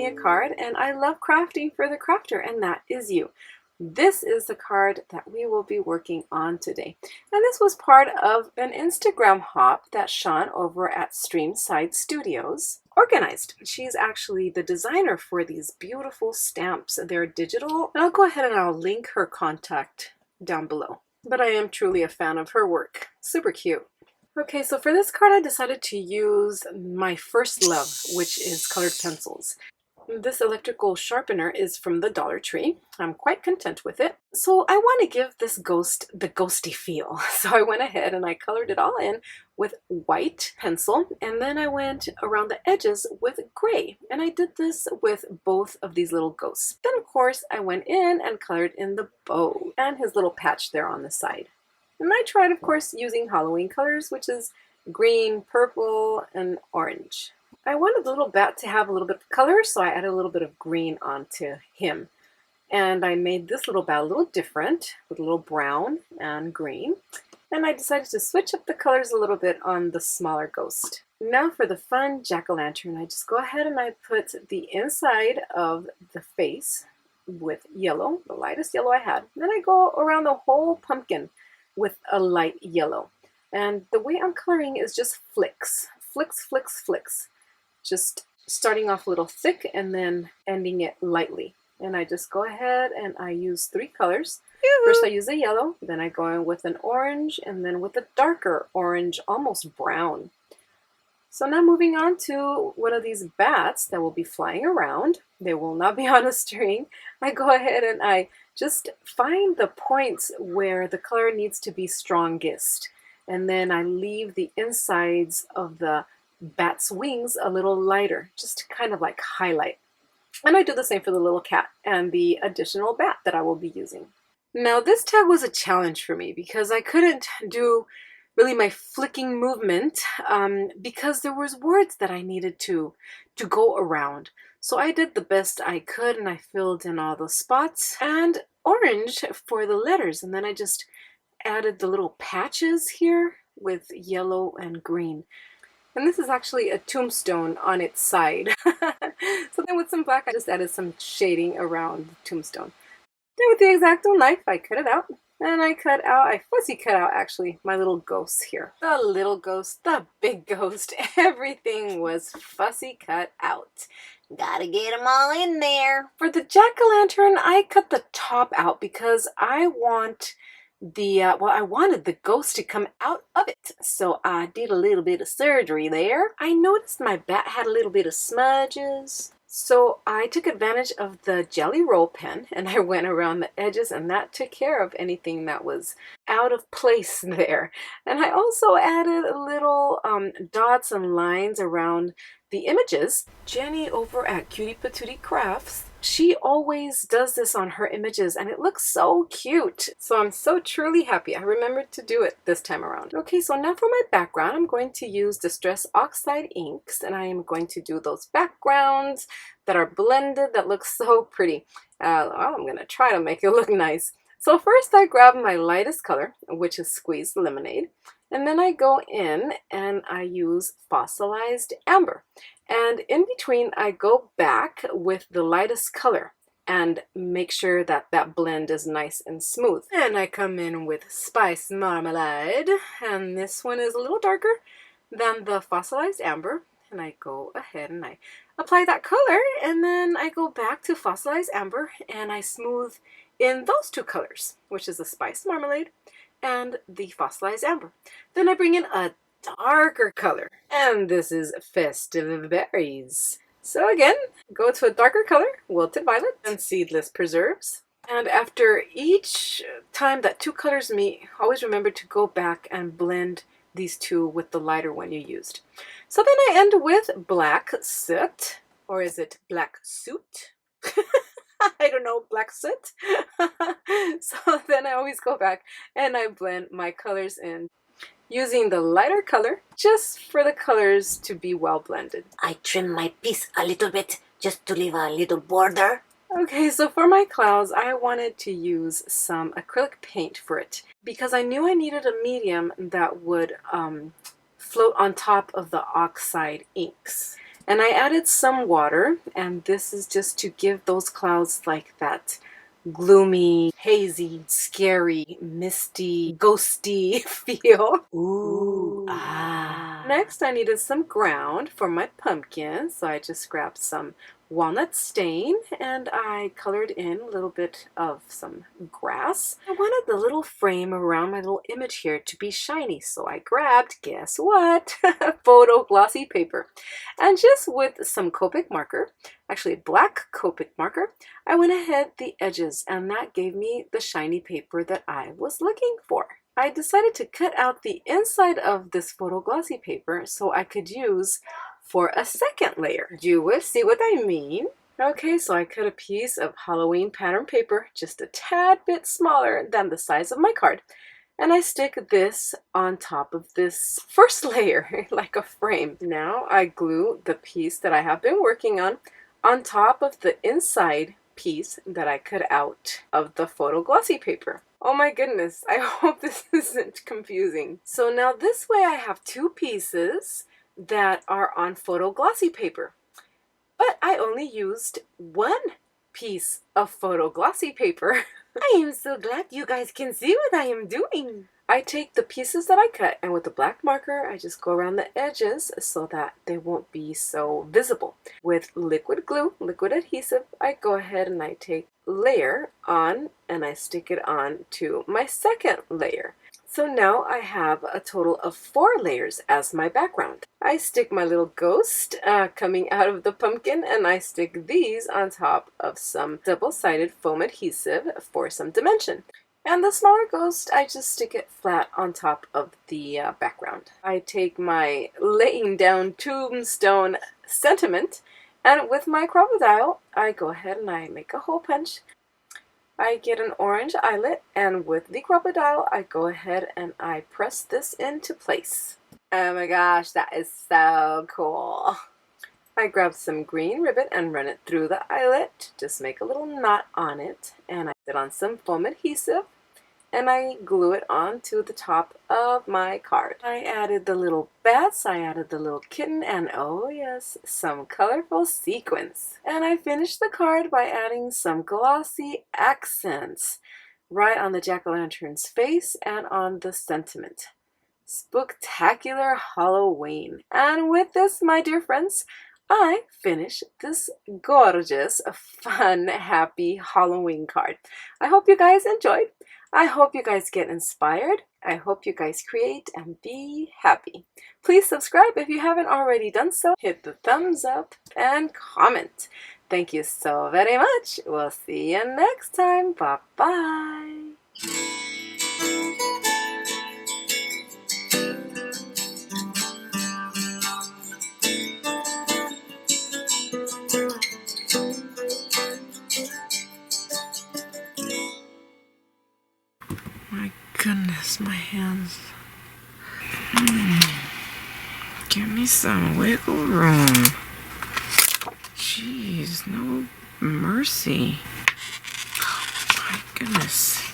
me a card, and I love crafting for the crafter, and that is you. This is the card that we will be working on today. And this was part of an Instagram hop that Shawne over at Streamside Studios organized. She's actually the designer for these beautiful stamps. They're digital. And I'll go ahead and I'll link her contact down below. But I am truly a fan of her work. Super cute. Okay, so for this card I decided to use my first love, which is colored pencils. This electrical sharpener is from the Dollar Tree. I'm quite content with it. So I want to give this ghost the ghosty feel. So I went ahead and I colored it all in with white pencil, and then I went around the edges with gray. And I did this with both of these little ghosts. Then of course I went in and colored in the bow and his little patch there on the side. And I tried, of course, using Halloween colors, which is green, purple, and orange. I wanted the little bat to have a little bit of color, so I added a little bit of green onto him. And I made this little bat a little different, with a little brown and green. And I decided to switch up the colors a little bit on the smaller ghost. Now for the fun jack-o'-lantern, I just go ahead and I put the inside of the face with yellow, the lightest yellow I had. Then I go around the whole pumpkin with a light yellow. And the way I'm coloring is just flicks, flicks, flicks, flicks. Just starting off a little thick and then ending it lightly. And I just go ahead and I use 3 colors. First I use a yellow, then I go in with an orange, and then with a darker orange, almost brown. So now moving on to one of these bats that will be flying around. They will not be on a string. I go ahead and I just find the points where the color needs to be strongest. And then I leave the insides of the bat's wings a little lighter, just to kind of like highlight. And I do the same for the little cat and the additional bat that I will be using. Now this tag was a challenge for me because I couldn't do really my flicking movement because there was words that I needed to go around. So I did the best I could and I filled in all the spots, and orange for the letters, and then I just added the little patches here with yellow and green. And this is actually a tombstone on its side. So then with some black, I just added some shading around the tombstone. Then with the X-Acto knife, I cut it out. And I fussy cut out actually my little ghosts here. The little ghost, the big ghost, everything was fussy cut out. Gotta get them all in there. For the jack-o'-lantern, I cut the top out because I want I wanted the ghost to come out of it. So I did a little bit of surgery there. I noticed my bat had a little bit of smudges. So I took advantage of the jelly roll pen and I went around the edges, and that took care of anything that was out of place there. And I also added little dots and lines around the images. Jenni over at Cutie Patootie Crafts, she always does this on her images and it looks so cute. So I'm so truly happy I remembered to do it this time around. Okay, so now for my background, I'm going to use Distress Oxide inks, and I am going to do those backgrounds that are blended that look so pretty. I'm going to try to make it look nice. So first I grab my lightest color, which is Squeezed Lemonade, and then I go in and I use Fossilized Amber. And in between, I go back with the lightest color and make sure that that blend is nice and smooth. And I come in with Spice Marmalade, and this one is a little darker than the Fossilized Amber. And I go ahead and I apply that color, and then I go back to Fossilized Amber and I smooth in those 2 colors, which is the Spice Marmalade and the Fossilized Amber. Then I bring in a darker color, and this is Festive Berries. So again, go to a darker color, Wilted Violet and Seedless Preserves. And after each time that 2 colors meet, always remember to go back and blend these 2 with the lighter one you used. So then I end with Black Soot, or is it Black Soot? I don't know, Black Soot. So then I always go back and I blend my colors in using the lighter color just for the colors to be well blended. I trim my piece a little bit just to leave a little border. Okay, so for my clouds, I wanted to use some acrylic paint for it because I knew I needed a medium that would float on top of the Oxide inks. And I added some water, and this is just to give those clouds like that gloomy, hazy, scary, misty, ghosty feel. Ooh, ah. Next, I needed some ground for my pumpkin, so I just grabbed some Walnut Stain and I colored in a little bit of some grass. I wanted the little frame around my little image here to be shiny, so I grabbed, guess what, photo glossy paper. And just with some Copic marker, actually black Copic marker, I went ahead the edges, and that gave me the shiny paper that I was looking for. I decided to cut out the inside of this photo glossy paper so I could use for a second layer. You will see what I mean. Okay, so I cut a piece of Halloween pattern paper just a tad bit smaller than the size of my card, and I stick this on top of this first layer like a frame. Now I glue the piece that I have been working on top of the inside piece that I cut out of the photo glossy paper. Oh my goodness, I hope this isn't confusing. So now this way I have two pieces that are on photo glossy paper, but I only used one piece of photo glossy paper. I am so glad you guys can see what I am doing. I take the pieces that I cut, and with the black marker I just go around the edges so that they won't be so visible. With liquid glue, liquid adhesive, I go ahead and I take layer on and I stick it on to my second layer. So now I have a total of 4 layers as my background. I stick my little ghost coming out of the pumpkin, and I stick these on top of some double-sided foam adhesive for some dimension. And the smaller ghost, I just stick it flat on top of the background. I take my laying down tombstone sentiment, and with my Crop-A-Dilec, I go ahead and I make a hole punch. I get an orange eyelet, and with the Crop-A-Dilec, I go ahead and I press this into place. Oh my gosh, that is so cool. I grab some green ribbon and run it through the eyelet, just make a little knot on it, and I put on some foam adhesive, and I glue it onto the top of my card. I added the little bats, I added the little kitten, and oh yes, some colorful sequins. And I finished the card by adding some glossy accents right on the jack-o'-lantern's face and on the sentiment. Spooktacular Halloween. And with this, my dear friends, I finish this gorgeous, fun, happy Halloween card. I hope you guys enjoyed. I hope you guys get inspired. I hope you guys create and be happy. Please subscribe if you haven't already done so. Hit the thumbs up and comment. Thank you so very much. We'll see you next time. Bye-bye. My goodness, my hands. Give me some wiggle room. Jeez, no mercy. Oh my goodness.